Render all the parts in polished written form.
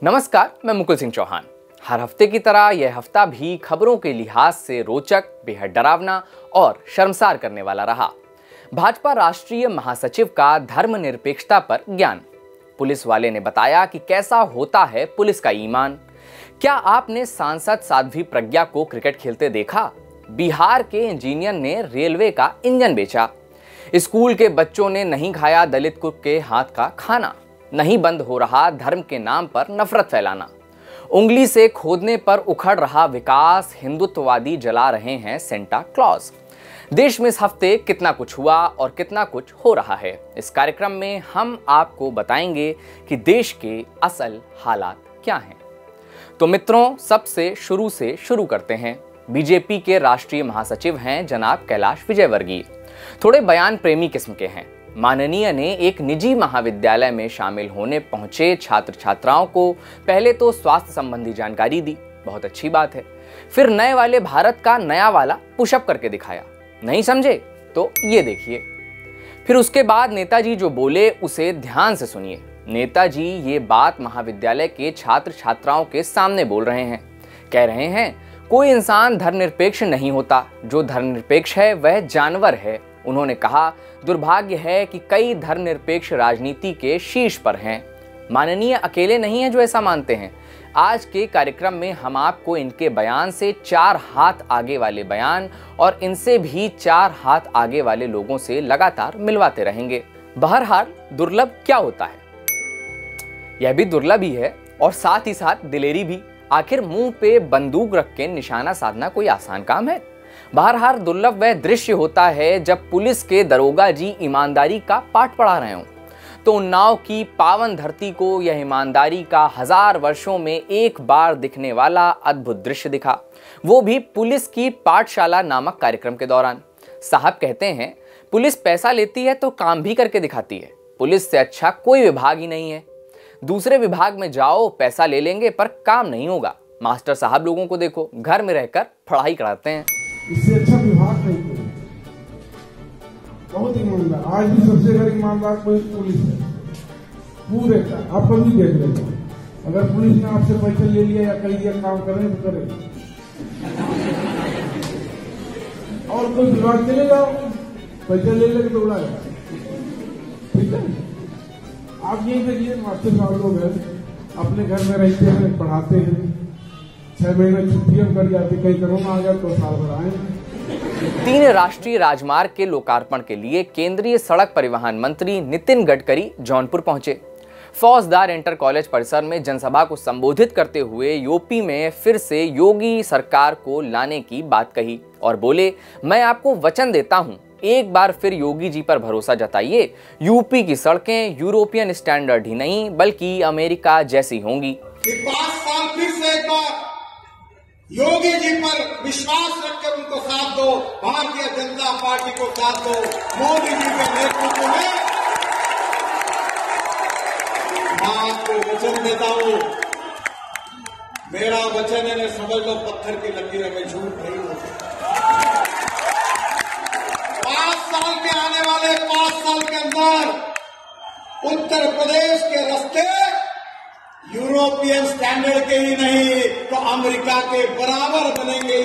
नमस्कार, मैं मुकुल सिंह चौहान। हर हफ्ते की तरह यह हफ्ता भी खबरों के लिहाज से रोचक, बेहद डरावना और शर्मसार करने वाला रहा। भाजपा राष्ट्रीय महासचिव का धर्मनिरपेक्षता पर ज्ञान। पुलिस वाले ने बताया कि कैसा होता है पुलिस का ईमान। क्या आपने सांसद साध्वी प्रज्ञा को क्रिकेट खेलते देखा? बिहार के इंजीनियर ने रेलवे का इंजन बेचा। स्कूल के बच्चों ने नहीं खाया दलित कुक के हाथ का खाना। नहीं बंद हो रहा धर्म के नाम पर नफरत फैलाना। उंगली से खोदने पर उखड़ रहा विकास, हिंदुत्ववादी जला रहे हैं सेंटा क्लॉज। देश में इस हफ्ते कितना कुछ हुआ और कितना कुछ हो रहा है, इस कार्यक्रम में हम आपको बताएंगे कि देश के असल हालात क्या हैं। तो मित्रों, सबसे शुरू करते हैं। बीजेपी के राष्ट्रीय महासचिव हैं जनाब कैलाश विजयवर्गीय। थोड़े बयान प्रेमी किस्म के हैं। माननीय ने एक निजी महाविद्यालय में शामिल होने पहुंचे छात्र छात्राओं को पहले तो स्वास्थ्य संबंधी जानकारी दी, बहुत अच्छी बात है। फिर नए वाले भारत का नया वाला पुशअप करके दिखाया। नहीं समझे तो ये देखिए। फिर उसके बाद नेताजी जो बोले उसे ध्यान से सुनिए। नेताजी ये बात महाविद्यालय के छात्र छात्राओं के सामने बोल रहे हैं। कह रहे हैं कोई इंसान धर्मनिरपेक्ष नहीं होता, जो धर्मनिरपेक्ष है वह जानवर है। उन्होंने कहा दुर्भाग्य है कि कई धर्मनिरपेक्ष राजनीति के शीर्ष पर हैं। माननीय अकेले नहीं हैं जो ऐसा मानते हैं। आज के कार्यक्रम में हम आपको इनके बयान से 4 हाथ आगे वाले बयान और इनसे भी 4 हाथ आगे वाले लोगों से लगातार मिलवाते रहेंगे। बहरहाल दुर्लभ क्या होता है? यह भी दुर्लभ ही है और साथ ही साथ दिलेरी भी। आखिर मुंह पे बंदूक रख के निशाना साधना कोई आसान काम है? बहरहाल दुर्लभ वह दृश्य होता है जब पुलिस के दरोगा जी ईमानदारी का पाठ पढ़ा रहे हों। तो उन्नाव की पावन धरती को यह ईमानदारी का 1000 वर्षों में एक बार दिखने वाला अद्भुत दृश्य दिखा, वो भी पुलिस की पाठशाला नामक कार्यक्रम के दौरान। साहब कहते हैं पुलिस पैसा लेती है तो काम भी करके दिखाती है। पुलिस से अच्छा कोई विभाग ही नहीं है। दूसरे विभाग में जाओ, पैसा ले लेंगे पर काम नहीं होगा। मास्टर साहब लोगों को देखो, घर में रहकर पढ़ाई कराते हैं। इससे अच्छा विभाग नहीं कोई। बहुत ईमानदार, आज भी सबसे अगर ईमानदार कोई पुलिस है पूरे का। आप कभी देख लेंगे, अगर पुलिस ने आपसे पैसा ले लिया या कहीं दिया काम करें तो करें, और कोई विभाग चले जाओ पैसा ले लेके तो उड़ा जाए। ठीक है, आप यही देखिए मास्टर साहब लोग हैं, अपने घर में रहते हैं, पढ़ाते हैं, 6 महीने छुट्टियां कर जाती, कहीं कोरोना आ गया तो साल भर आए। 3 राष्ट्रीय राजमार्ग के लोकार्पण के लिए केंद्रीय सड़क परिवहन मंत्री नितिन गडकरी जौनपुर पहुंचे। फौजदार इंटर कॉलेज परिसर में जनसभा को संबोधित करते हुए यूपी में फिर से योगी सरकार को लाने की बात कही और बोले, मैं आपको वचन देता हूं, एक बार फिर योगी जी पर भरोसा जताइए। यूपी की सड़कें यूरोपियन स्टैंडर्ड ही नहीं बल्कि अमेरिका जैसी होंगी। 5 साल फिर से एक बार योगी जी पर विश्वास रखकर उनको साथ दो, भारतीय जनता पार्टी को साथ दो। मोदी जी के नेतृत्व में मैं आपको वचन देता हूं, मेरा वचन है, समझ लो पत्थर की लकीर में झूठ नहीं हो सकता। 5 साल के आने वाले 5 साल के अंदर उत्तर प्रदेश के रास्ते यूरोपियन स्टैंडर्ड के ही नहीं तो अमेरिका के बराबर बनेंगे।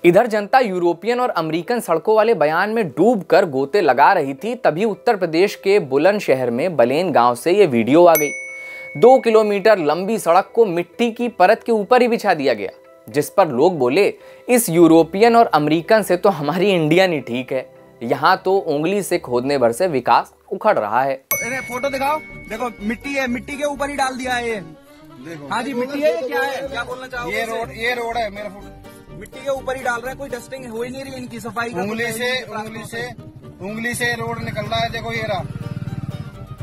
इधर जनता यूरोपियन और अमेरिकन सड़कों वाले बयान में डूबकर गोते लगा रही थी, तभी उत्तर प्रदेश के बुलंदशहर में बलेन गांव से ये वीडियो आ गई। 2 किलोमीटर लंबी सड़क को मिट्टी की परत के ऊपर ही बिछा दिया गया, जिस पर लोग बोले इस यूरोपियन और अमेरिकन से तो हमारी इंडियन ही ठीक है। यहाँ तो उंगली से खोदने भर से विकास उखड़ रहा है। फोटो दिखाओ, देखो मिट्टी है, मिट्टी के ऊपर ही डाल दिया है ये। देखो हाँ जी, मिट्टी है। ये क्या है, क्या बोलना चाहोगे? ये रोड है मेरा फोटो। मिट्टी के ऊपर ही डाल रहे हैं, कोई डस्टिंग हो ही नहीं रही इनकी सफाई। उंगली से रोड निकल रहा है। देखो ये रहा,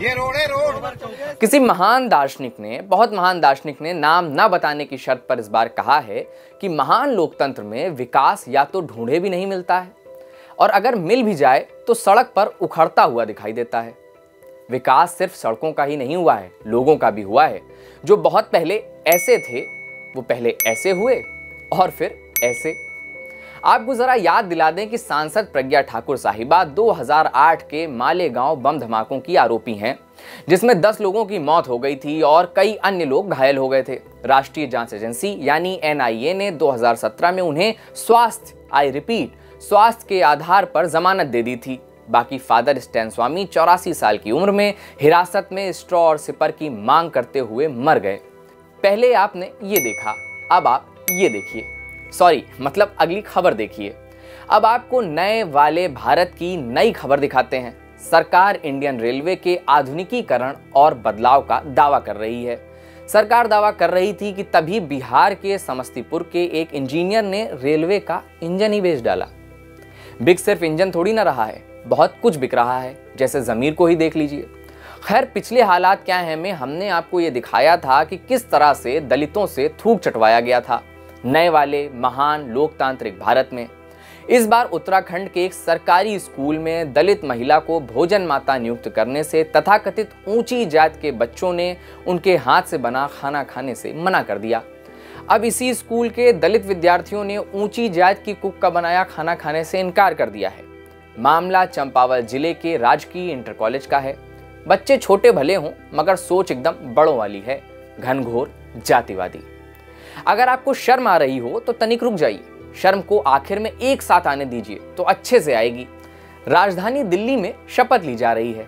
ये रोड है। रोड किसी महान दार्शनिक ने, बहुत महान दार्शनिक ने, नाम ना बताने की शर्त पर इस बार कहा है कि महान लोकतंत्र में विकास या तो ढूंढे भी नहीं मिलता है और अगर मिल भी जाए तो सड़क पर उखड़ता हुआ दिखाई देता है। विकास सिर्फ सड़कों का ही नहीं हुआ है, लोगों का भी हुआ है। जो बहुत पहले ऐसे थे वो पहले ऐसे हुए और फिर ऐसे। आपको जरा याद दिला दें कि सांसद प्रज्ञा ठाकुर साहिबा 2008 के मालेगांव बम धमाकों की आरोपी हैं, जिसमें 10 लोगों की मौत हो गई थी और कई अन्य लोग घायल हो गए थे। राष्ट्रीय जांच एजेंसी यानी NIA ने 2017 में उन्हें स्वास्थ्य के आधार पर जमानत दे दी थी। बाकी फादर स्टैन स्वामी 84 साल की उम्र में हिरासत में स्ट्रॉ और सिपर की मांग करते हुए मर गए। पहले आपने ये देखा, अब आप ये देखिए, मतलब अगली खबर देखिए। अब आपको नए वाले भारत की नई खबर दिखाते हैं। सरकार इंडियन रेलवे के आधुनिकीकरण और बदलाव का दावा कर रही है। सरकार दावा कर रही थी कि तभी बिहार के समस्तीपुर के एक इंजीनियर ने रेलवे का इंजन ही बेच डाला। बिक सिर्फ इंजन थोड़ी ना रहा है, बहुत कुछ बिक रहा है, जैसे जमीर को ही देख लीजिए। खैर, पिछले हालात क्या हैं में हमने आपको ये दिखाया था कि किस तरह से दलितों से थूक चटवाया गया था नए वाले महान लोकतांत्रिक भारत में। इस बार उत्तराखंड के एक सरकारी स्कूल में दलित महिला को भोजन माता नियुक्त करने से तथाकथित ऊंची जात के बच्चों ने उनके हाथ से बना खाना खाने से मना कर दिया। अब इसी स्कूल के दलित विद्यार्थियों ने ऊंची जात की कुक का बनाया खाना खाने से इनकार कर दिया है। मामला चंपावत जिले के राजकीय इंटर कॉलेज का है। बच्चे छोटे भले हों मगर सोच एकदम बड़ों वाली है, घनघोर जातिवादी। अगर आपको शर्म आ रही हो तो तनिक रुक जाइए, शर्म को आखिर में एक साथ आने दीजिए तो अच्छे से आएगी। राजधानी दिल्ली में शपथ ली जा रही है।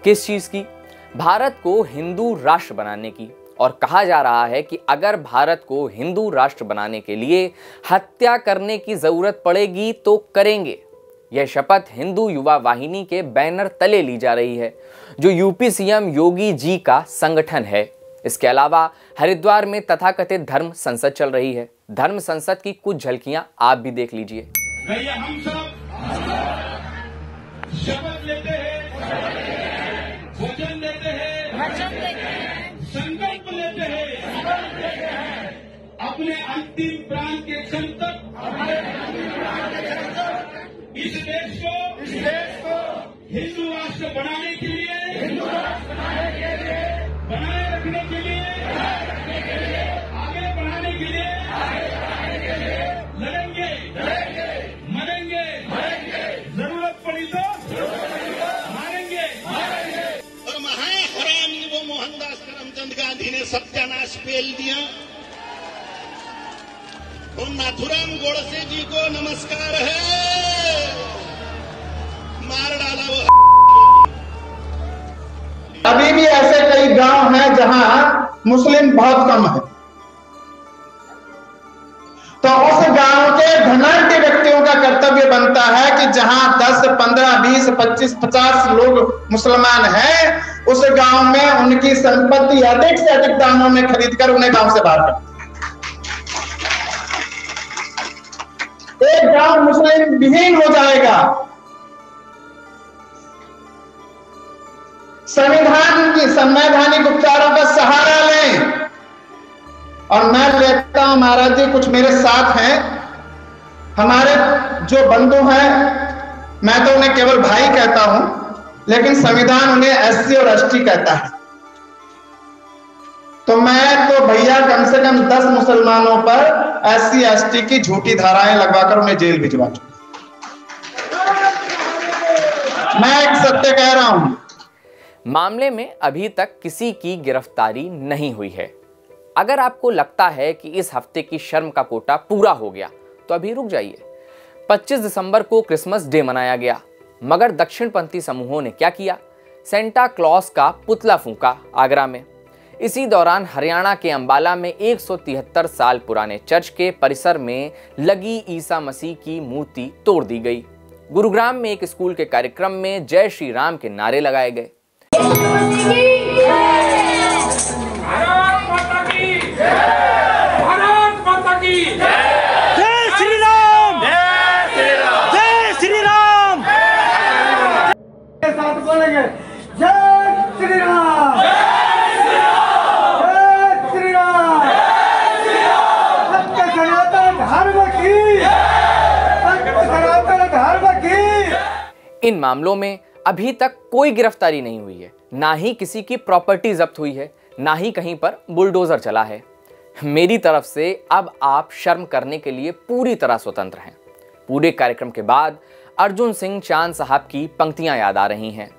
किस चीज की? भारत को हिंदू राष्ट्र बनाने की। और कहा जा रहा है कि अगर भारत को हिंदू राष्ट्र बनाने के लिए हत्या करने की जरूरत पड़ेगी तो करेंगे। यह शपथ हिंदू युवा वाहिनी के बैनर तले ली जा रही है, जो यूपी सीएम योगी जी का संगठन है। इसके अलावा हरिद्वार में तथाकथित धर्म संसद चल रही है। धर्म संसद की कुछ झलकियां आप भी देख लीजिए। हम सब शपथ लेते हैं, वचन लेते हैं, संकल्प लेते हैं, अपने अंतिम प्राण के क्षण तक इस देश को हिंदू राष्ट्र बनाने के लिए, बनाए रखने के लिए, आगे बढ़ाने के लिए लड़ेंगे, मरेंगे, जरूरत पड़ी तो मारेंगे। और महाहराम वो मोहनदास करमचंद गांधी ने सत्यानाश पेल दिया। और नाथुराम गोडसे जी को नमस्कार है, मार डाला वो। अभी भी ऐसे कई गांव हैं जहां मुस्लिम बहुत कम है, तो उस गांव के धनाढ्य व्यक्तियों का कर्तव्य बनता है कि जहां 10, 15, 20, 25, 50 लोग मुसलमान हैं, उस गांव में उनकी संपत्ति अधिक से अधिक दामों में खरीदकर उन्हें गांव से बाहर कर। एक गांव मुस्लिम विहीन हो जाएगा। संविधान की संवैधानिक उपचारों का सहारा लें। और मैं लेता हूं महाराज जी, कुछ मेरे साथ हैं, हमारे जो बंधु हैं, मैं तो उन्हें केवल भाई कहता हूं, लेकिन संविधान उन्हें SC और ST कहता है। तो मैं तो भैया कम से कम 10 मुसलमानों पर SC ST की झूठी धाराएं लगवाकर उन्हें जेल भिजवा चुका। मैं एक सत्य कह रहा हूं। मामले में अभी तक किसी की गिरफ्तारी नहीं हुई है। अगर आपको लगता है कि इस हफ्ते की शर्म का कोटा पूरा हो गया तो अभी रुक जाइए। 25 दिसंबर को क्रिसमस डे मनाया गया, मगर दक्षिणपंथी समूहों ने क्या किया? सेंटा क्लॉस का पुतला फूंका आगरा में। इसी दौरान हरियाणा के अंबाला में 173 साल पुराने चर्च के परिसर में लगी ईसा मसीह की मूर्ति तोड़ दी गई। गुरुग्राम में एक स्कूल के कार्यक्रम में जय श्री राम के नारे लगाए गए। इन मामलों में अभी तक कोई गिरफ्तारी नहीं हुई है, ना ही किसी की प्रॉपर्टी जब्त हुई है, ना ही कहीं पर बुलडोजर चला है। मेरी तरफ से अब आप शर्म करने के लिए पूरी तरह स्वतंत्र हैं। पूरे कार्यक्रम के बाद अर्जुन सिंह चांद साहब की पंक्तियां याद आ रही हैं।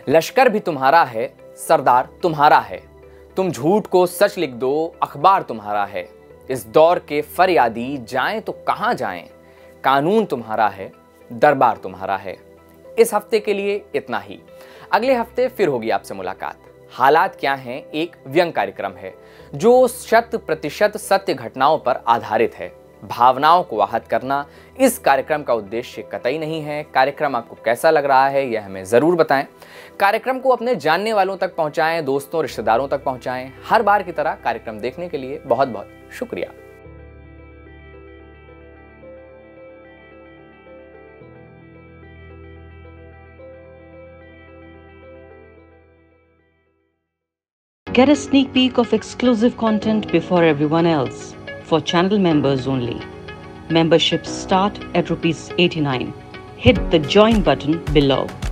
लश्कर भी तुम्हारा है, सरदार तुम्हारा है, तुम झूठ को सच लिख दो, अखबार तुम्हारा है, इस दौर के फरियादी जाएं तो कहां जाएं, कानून तुम्हारा है, दरबार तुम्हारा है। इस हफ्ते के लिए इतना ही। अगले हफ्ते फिर होगी आपसे मुलाकात। हालात क्या हैं एक व्यंग कार्यक्रम है जो 100% सत्य घटनाओं पर आधारित है। भावनाओं को आहत करना इस कार्यक्रम का उद्देश्य कतई नहीं है। कार्यक्रम आपको कैसा लग रहा है यह हमें जरूर बताएं। कार्यक्रम को अपने जानने वालों तक पहुंचाएं, दोस्तों रिश्तेदारों तक पहुंचाएं। हर बार की तरह कार्यक्रम देखने के लिए बहुत बहुत शुक्रिया। Get a sneak peek of exclusive content before everyone else. For channel members only. Memberships start at ₹89. Hit the join button below.